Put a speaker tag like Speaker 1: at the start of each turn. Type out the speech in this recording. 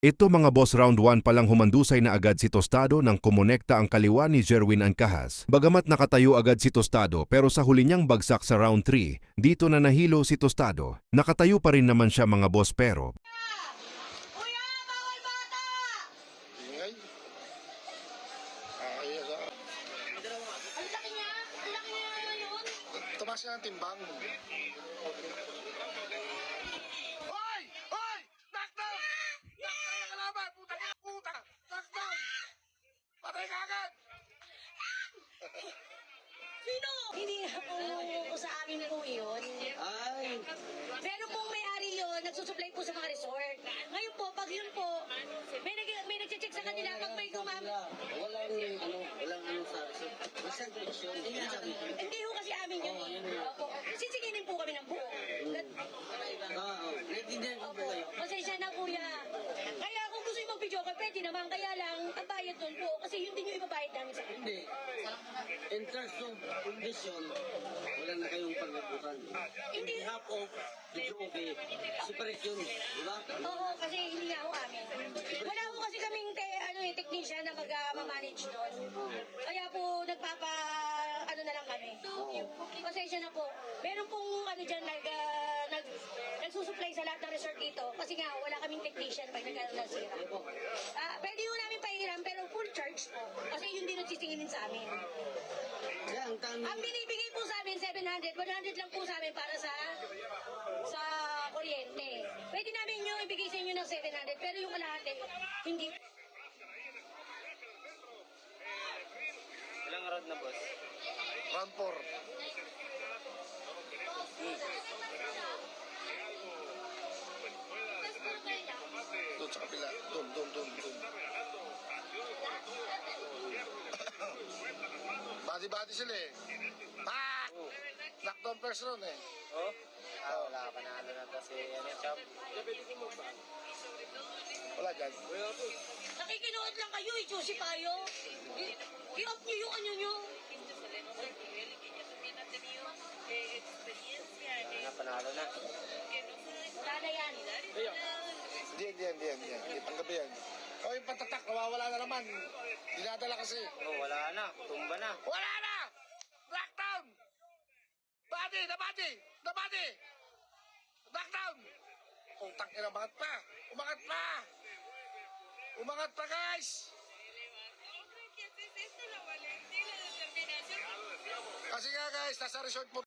Speaker 1: Ito mga boss, round 1 palang humandusay na agad si Tostado nang kumonekta ang kaliwa ni Jerwin Ancahas. Bagamat nakatayo agad si Tostado pero sa huli niyang bagsak sa round 3, dito na nahilo si Tostado. Nakatayo pa rin naman siya mga boss pero
Speaker 2: Kuya, bawal bata!
Speaker 3: Ingay. Ay,
Speaker 2: Ang laki niya! Ang laki niya ngayon!
Speaker 3: tumaas na ng timbang. Hoy! Hoy! Knockdown! Knockdown ang kalaban! Puta ka! Puta! Knockdown! Patay ka agad!
Speaker 2: Sino? Hindi nga po sa amin po yun.
Speaker 4: Ay,
Speaker 2: Pero kung may-ari yun, nagsusupply po sa mga resort. Ngayon po, pag yun po, may nag-check sa kanila pag may
Speaker 4: walang ano sa basta direksyon. Hindi sabi ko.
Speaker 2: Hindi ho kasi amin yun. Opo. Sisinginin po kami ng buo.
Speaker 4: Naiintindihan ko po kayo.
Speaker 2: Pasensya na kuya. Kaya kung gusto yung mag-video ko, pwede naman. Kaya lang, ang bayad doon po. Kasi yun din yung ibabayad namin sa kanila.
Speaker 4: Hindi. In terms of condition, wala na kayong paglabutan.
Speaker 2: Hindi.
Speaker 4: Half of, medyo okay. Separate yun, di ba?
Speaker 2: Oo, kasi hindi nga ho amin. Wala ho kasi kaming technician na mag-manage doon. Kaya po ano na lang kami. Pasensya na po. Meron pong dyan nagsusupply sa lahat ng resort dito. Kasi nga wala kaming technician pag nagkasira. Pwede ho namin pahiram pero full charge po. Kasi yun din nagsisinginin sa amin.
Speaker 4: Kaya ang tanong,
Speaker 2: Ang binibigay po sa amin 700, 100 lang po sa amin para sa kuryente. Pwede namin yung ibigay sa inyo ng 700 pero yung kalahati hindi.
Speaker 4: ilang round na boss?
Speaker 3: Round 4. Doon sa kabila. Doon. Body sila eh. Pak! Knockdown first round eh.
Speaker 4: Oh? Wala ka panalo na kasi champ.
Speaker 3: Wala dyan.
Speaker 2: Nakikinuot lang kayo, i-juicy tayo. I-off nyo yung ano nyo.
Speaker 4: Panalo na.
Speaker 2: Sana yan.
Speaker 3: Hindi. Panggabi yan. O yung patatak, nawawala na naman. Dinadala kasi.
Speaker 4: Oh, wala na. Tumba na.
Speaker 3: Wala na! Knockdown! Body! Knockdown! Utang ina, umangat pa guys! Kasi nga guys, nasa resort mo